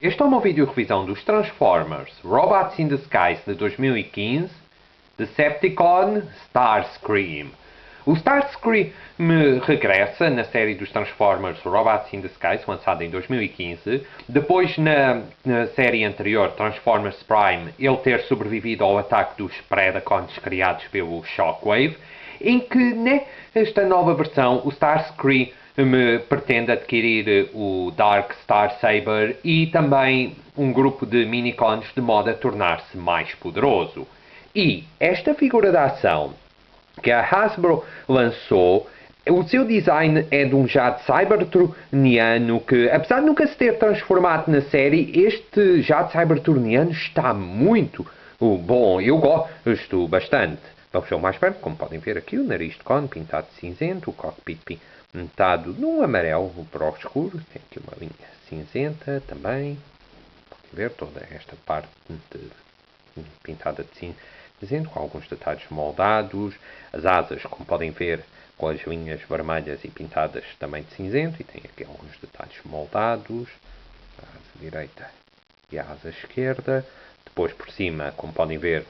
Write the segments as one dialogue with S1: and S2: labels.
S1: Este é uma vídeo-revisão dos Transformers Robots in Disguise de 2015, Decepticon Starscream. O Starscream regressa na série dos Transformers Robots in Disguise, lançada em 2015, depois na série anterior, Transformers Prime, ele ter sobrevivido ao ataque dos Predacons criados pelo Shockwave, em que nesta nova versão o Starscream pretende adquirir o Dark Star Saber e também um grupo de minicons de modo a tornar-se mais poderoso. E esta figura de ação que a Hasbro lançou, o seu design é de um jato cybertroniano que, apesar de nunca se ter transformado na série, este jato cybertroniano está muito bom. Eu gosto bastante. Vamos ver mais perto, como podem ver aqui, o nariz de cone pintado de cinzento, o cockpit pintado num amarelo para o escuro. Tem aqui uma linha cinzenta também. Podem ver toda esta parte pintada de cinzento, com alguns detalhes moldados. As asas, como podem ver, com as linhas vermelhas e pintadas também de cinzento. E tem aqui alguns detalhes moldados. A asa direita e a asa esquerda. Depois por cima, como podem ver,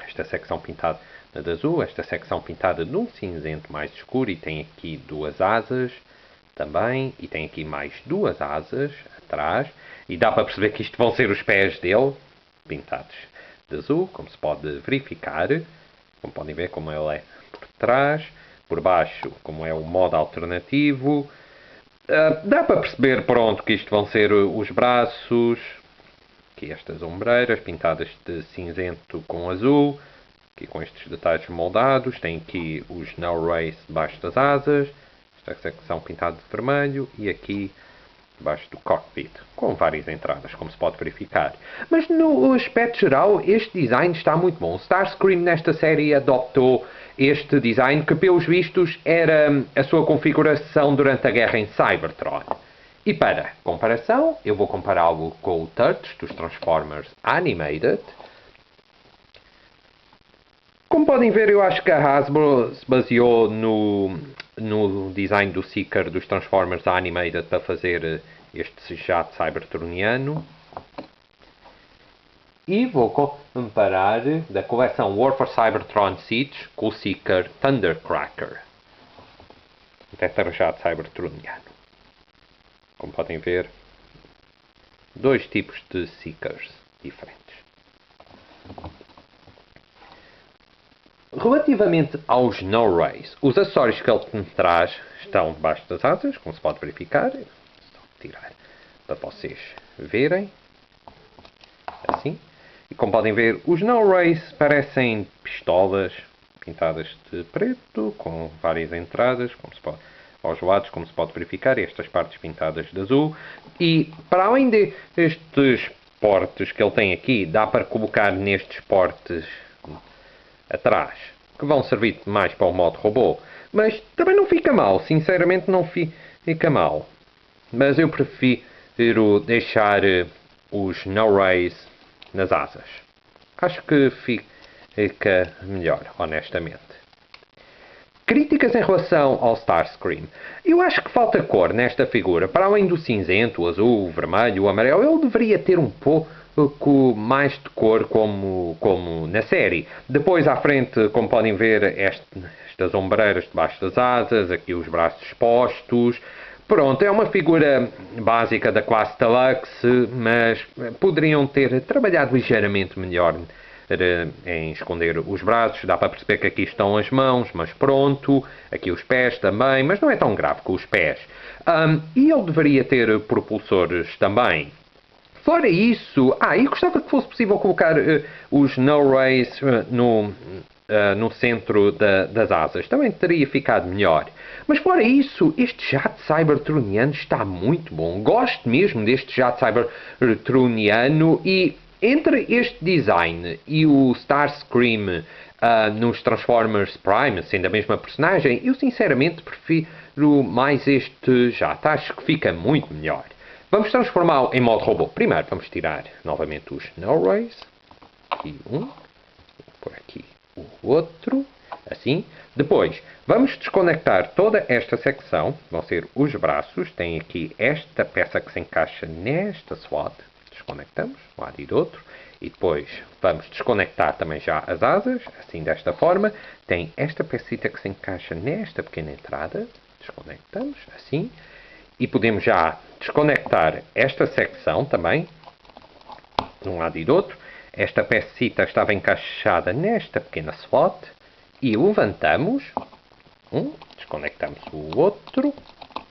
S1: esta secção pintada de azul, esta secção pintada num cinzento mais escuro, e tem aqui duas asas também, e tem aqui mais duas asas atrás, e dá para perceber que isto vão ser os pés dele, pintados de azul, como se pode verificar, como podem ver como ele é por trás, por baixo como é o modo alternativo, dá para perceber, pronto, que isto vão ser os braços, aqui estas ombreiras pintadas de cinzento com azul, aqui com estes detalhes moldados, tem aqui os No Race debaixo das asas, esta secção pintada de vermelho e aqui debaixo do cockpit, com várias entradas, como se pode verificar. Mas no aspecto geral, este design está muito bom. Starscream nesta série adoptou este design que, pelos vistos, era a sua configuração durante a guerra em Cybertron. E para comparação, eu vou compará-lo com o Turtles dos Transformers Animated. Como podem ver, eu acho que a Hasbro se baseou no design do Seeker dos Transformers Animated para fazer este jato cybertroniano. E vou comparar da coleção War for Cybertron Siege com o Seeker Thundercracker, o tetrajato cybertroniano. Como podem ver, dois tipos de Seekers diferentes. Relativamente aos No Rays, os acessórios que ele traz estão debaixo das asas, como se pode verificar. Vou tirar para vocês verem. Assim. E como podem ver, os No Rays parecem pistolas pintadas de preto, com várias entradas, como se pode, aos lados, como se pode verificar, e estas partes pintadas de azul. E para além destes portes que ele tem aqui, dá para colocar nestes portes atrás, que vão servir mais para o modo robô, mas também não fica mal, sinceramente não fica mal. Mas eu prefiro deixar os No Rays nas asas. Acho que fica melhor, honestamente. Críticas em relação ao Starscream. Eu acho que falta cor nesta figura. Para além do cinzento, o azul, o vermelho, o amarelo, ele deveria ter um pouco mais de cor como na série. Depois à frente, como podem ver, estas ombreiras debaixo das asas, aqui os braços expostos. Pronto, é uma figura básica da classe Deluxe, mas poderiam ter trabalhado ligeiramente melhor em esconder os braços. Dá para perceber que aqui estão as mãos, mas pronto, aqui os pés também, mas não é tão grave com os pés. E ele deveria ter propulsores também. Fora isso, e gostava que fosse possível colocar os No Rays no centro das asas. Também teria ficado melhor. Mas fora isso, este jato cybertroniano está muito bom. Gosto mesmo deste jato cybertroniano, e entre este design e o Starscream nos Transformers Prime, sendo a mesma personagem, eu sinceramente prefiro mais este jato. Acho que fica muito melhor. Vamos transformá-lo em modo robô. Primeiro vamos tirar novamente os No Rays. Aqui um. Por aqui o outro. Assim. Depois vamos desconectar toda esta secção. Vão ser os braços. Tem aqui esta peça que se encaixa nesta slot. desconectamos, de um lado e do outro, e depois vamos desconectar também já as asas, assim desta forma. Tem esta pecita que se encaixa nesta pequena entrada, desconectamos, assim, e podemos já desconectar esta secção também, de um lado e do outro. Esta pecita estava encaixada nesta pequena slot, e levantamos, desconectamos o outro,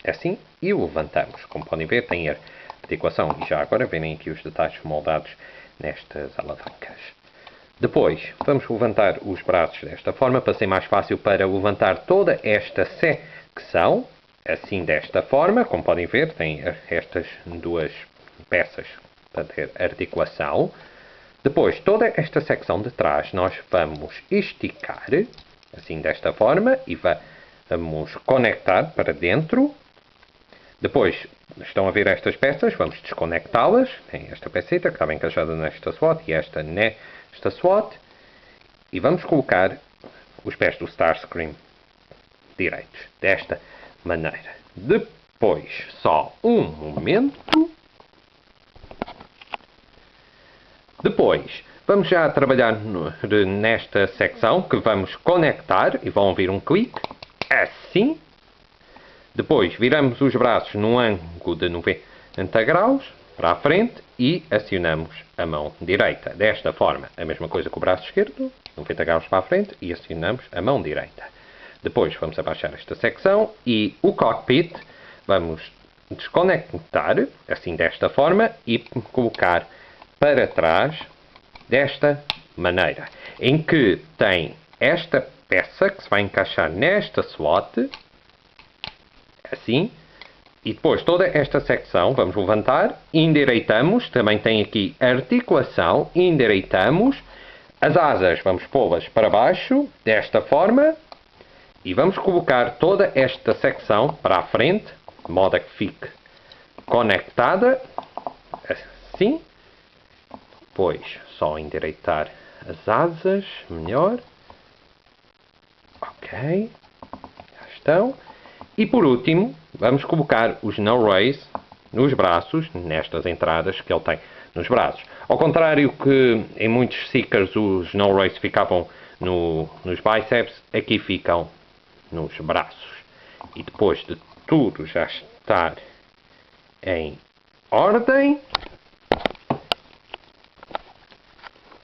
S1: assim, e levantamos. Como podem ver, tem a articulação, e já agora verem aqui os detalhes moldados nestas alavancas. Depois, vamos levantar os braços desta forma, para ser mais fácil para levantar toda esta secção, assim desta forma. Como podem ver, tem estas duas peças para ter articulação. Depois, toda esta secção de trás nós vamos esticar, assim desta forma, e vamos conectar para dentro. Depois, estão a ver estas peças, vamos desconectá-las. Tem esta peceta que estava encaixada nesta slot e esta nesta slot. E vamos colocar os pés do Starscream direitos, desta maneira. Depois, só um momento. Depois, vamos já trabalhar nesta secção que vamos conectar e vão ouvir um clique, assim. Depois, viramos os braços num ângulo de 90 graus para a frente e acionamos a mão direita. Desta forma, a mesma coisa com o braço esquerdo, 90 graus para a frente e acionamos a mão direita. Depois, vamos abaixar esta secção e o cockpit vamos desconectar, assim desta forma, e colocar para trás desta maneira, em que tem esta peça que se vai encaixar nesta slot, assim, e depois toda esta secção vamos levantar, endireitamos, também tem aqui articulação, endireitamos, as asas vamos pô-las para baixo, desta forma, e vamos colocar toda esta secção para a frente, de modo a que fique conectada, assim. Depois, só endireitar as asas, melhor. Ok, já estão. E por último, vamos colocar os no-rays nos braços, nestas entradas que ele tem nos braços. Ao contrário que em muitos seekers os no-rays ficavam nos bíceps, aqui ficam nos braços. E depois de tudo já estar em ordem,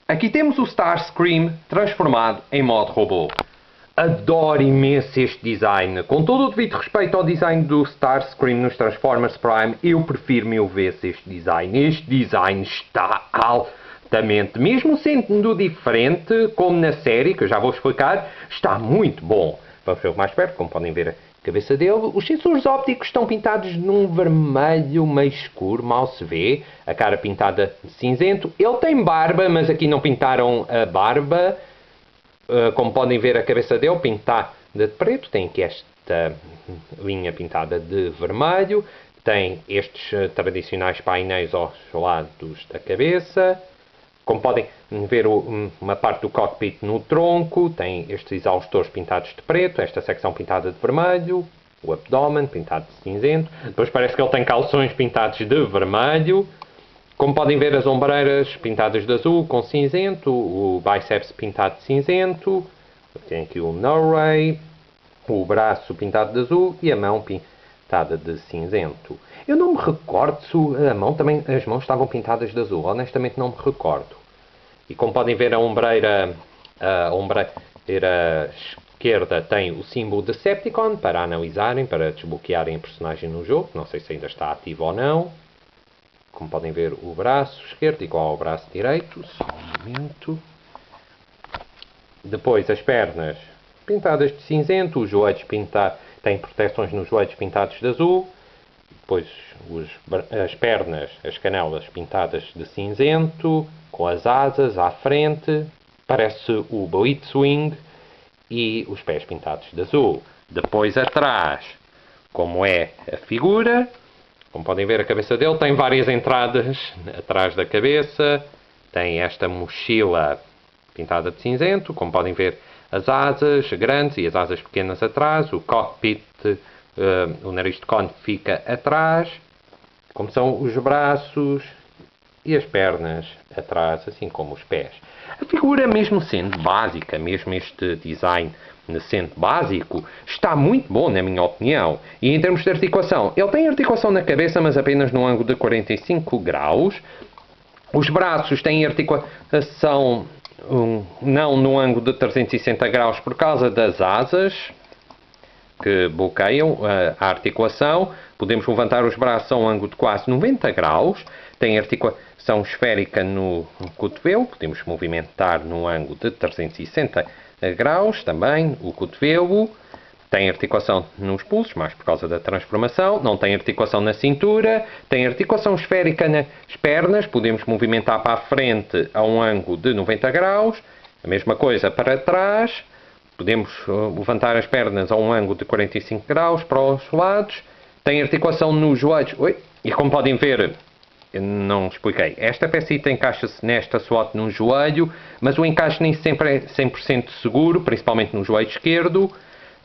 S1: aqui temos o Starscream transformado em modo robô. Adoro imenso este design. Com todo o devido respeito ao design do Starscream nos Transformers Prime, eu prefiro mil vezes este design. Este design está altamente, mesmo sendo diferente, como na série, que eu já vou explicar, está muito bom. Vamos ver mais perto, como podem ver a cabeça dele. Os sensores ópticos estão pintados num vermelho meio escuro, mal se vê. A cara pintada de cinzento. Ele tem barba, mas aqui não pintaram a barba. Como podem ver, a cabeça dele pintada de preto. Tem aqui esta linha pintada de vermelho. Tem estes tradicionais painéis aos lados da cabeça. Como podem ver, uma parte do cockpit no tronco. Tem estes exaustores pintados de preto. Esta secção pintada de vermelho. O abdômen pintado de cinzento. Depois parece que ele tem calções pintados de vermelho. Como podem ver, as ombreiras pintadas de azul com cinzento, o bíceps pintado de cinzento, tem aqui o no-ray, o braço pintado de azul e a mão pintada de cinzento. Eu não me recordo se as mãos estavam pintadas de azul, honestamente não me recordo. E como podem ver, a ombreira esquerda tem o símbolo de Decepticon para analisarem, para desbloquearem a personagem no jogo, não sei se ainda está ativo ou não. Como podem ver, o braço esquerdo igual ao braço direito. Só um momento. Depois as pernas pintadas de cinzento. Os joelhos têm proteções nos joelhos pintados de azul. Depois as pernas, as canelas pintadas de cinzento. Com as asas à frente. Parece o Blitzwing. E os pés pintados de azul. Depois atrás, como é a figura... Como podem ver, a cabeça dele tem várias entradas atrás da cabeça. Tem esta mochila pintada de cinzento. Como podem ver, as asas grandes e as asas pequenas atrás. O cockpit, o nariz de cone fica atrás. Como são os braços e as pernas atrás, assim como os pés. A figura, mesmo sendo básica, mesmo este design sendo básico, está muito bom, na minha opinião. E em termos de articulação, ele tem articulação na cabeça, mas apenas no ângulo de 45 graus. Os braços têm articulação não no ângulo de 360 graus por causa das asas, que bloqueiam a articulação. Podemos levantar os braços a um ângulo de quase 90 graus. Tem articulação esférica no cotovelo. Podemos movimentar no ângulo de 360 graus também o cotovelo. Tem articulação nos pulsos, mais por causa da transformação. Não tem articulação na cintura. Tem articulação esférica nas pernas. Podemos movimentar para a frente a um ângulo de 90 graus. A mesma coisa para trás. Podemos levantar as pernas a um ângulo de 45 graus para os lados. Tem articulação nos joelhos. E como podem ver, eu não expliquei. Esta pecita encaixa-se nesta slot no joelho, mas o encaixe nem sempre é 100% seguro, principalmente no joelho esquerdo.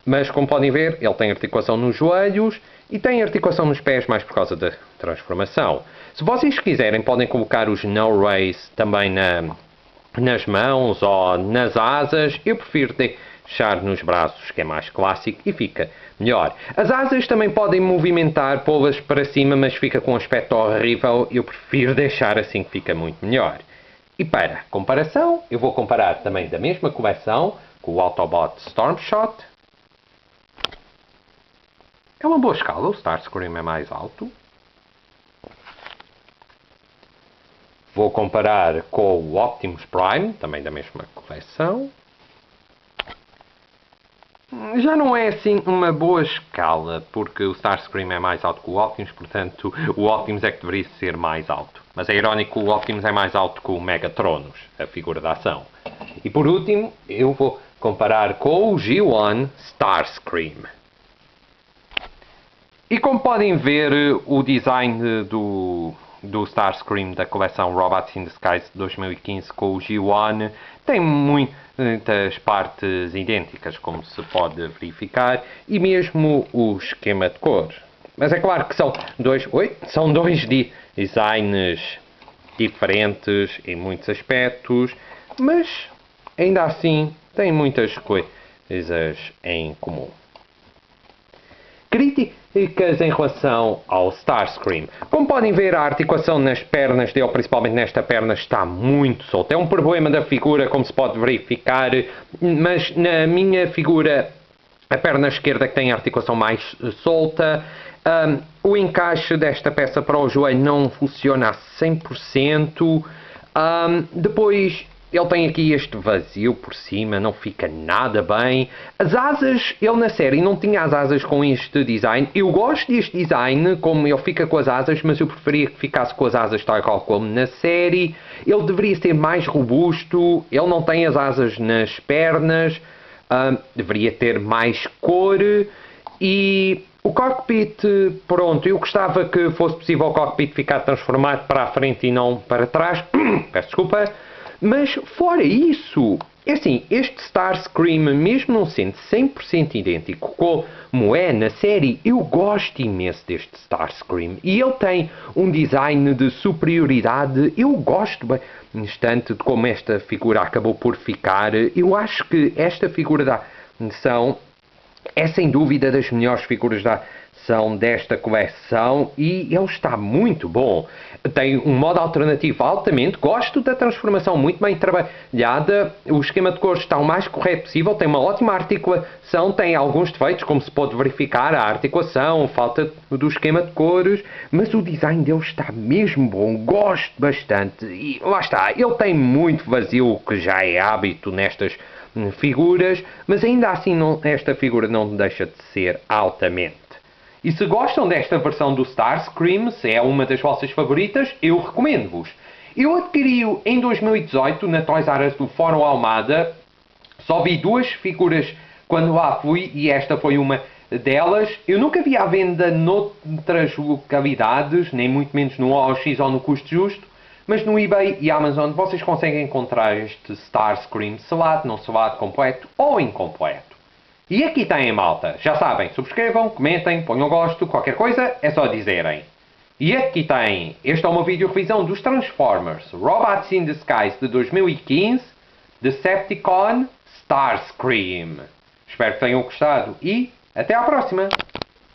S1: Mas como podem ver, ele tem articulação nos joelhos e tem articulação nos pés, mais por causa da transformação. Se vocês quiserem, podem colocar os no race também nas mãos ou nas asas. Eu prefiro deixar nos braços, que é mais clássico e fica melhor. As asas também podem movimentar, pô-las para cima, mas fica com um aspecto horrível. Eu prefiro deixar assim, que fica muito melhor. E para comparação, eu vou comparar também da mesma coleção com o Autobot Stormshot. É uma boa escala, o Starscream é mais alto. Vou comparar com o Optimus Prime, também da mesma coleção. Já não é assim uma boa escala, porque o Starscream é mais alto que o Optimus, portanto o Optimus é que deveria ser mais alto. Mas é irónico que o Optimus é mais alto que o Megatronus, a figura da ação. E por último, eu vou comparar com o G1 Starscream. E como podem ver, o design do Starscream da coleção Robots in Disguise de 2015 com o G1 tem muitas partes idênticas, como se pode verificar, e mesmo o esquema de cor. Mas é claro que são dois designs diferentes em muitos aspectos, mas ainda assim têm muitas coisas em comum. Críticas em relação ao Starscream. Como podem ver, a articulação nas pernas dele, principalmente nesta perna, está muito solta. É um problema da figura, como se pode verificar, mas na minha figura, a perna esquerda que tem a articulação mais solta. O encaixe desta peça para o joelho não funciona a 100%. Depois, ele tem aqui este vazio por cima, não fica nada bem. As asas, ele na série não tinha as asas com este design. Eu gosto deste design, como ele fica com as asas, mas eu preferia que ficasse com as asas tal qual como na série. Ele deveria ser mais robusto, ele não tem as asas nas pernas, deveria ter mais cor. E o cockpit, pronto, eu gostava que fosse possível o cockpit ficar transformado para a frente e não para trás. Peço desculpa. Mas fora isso, é assim, este Starscream, mesmo não sendo 100% idêntico como é na série, eu gosto imenso deste Starscream. E ele tem um design de superioridade, eu gosto bastante de como esta figura acabou por ficar. Eu acho que esta figura da ação é sem dúvida das melhores figuras da ação desta coleção e ele está muito bom. Tem um modo alternativo altamente, gosto da transformação muito bem trabalhada, o esquema de cores está o mais correto possível, tem uma ótima articulação, tem alguns defeitos, como se pode verificar, a articulação, falta do esquema de cores, mas o design dele está mesmo bom, gosto bastante e lá está, ele tem muito vazio, o que já é hábito nestas figuras, mas ainda assim esta figura não deixa de ser altamente. E se gostam desta versão do Starscream, se é uma das vossas favoritas, eu recomendo-vos. Eu adquiri-o em 2018 na Toys R Us do Fórum Almada. Só vi duas figuras quando lá fui e esta foi uma delas. Eu nunca vi à venda noutras localidades, nem muito menos no OLX ou no Custo Justo. Mas no eBay e Amazon vocês conseguem encontrar este Starscream selado, não selado, completo ou incompleto. E aqui tem, malta. Já sabem, subscrevam, comentem, ponham gosto, qualquer coisa é só dizerem. E aqui tem, este é uma vídeo revisão dos Transformers Robots in Disguise de 2015, Decepticon Starscream. Espero que tenham gostado e até à próxima!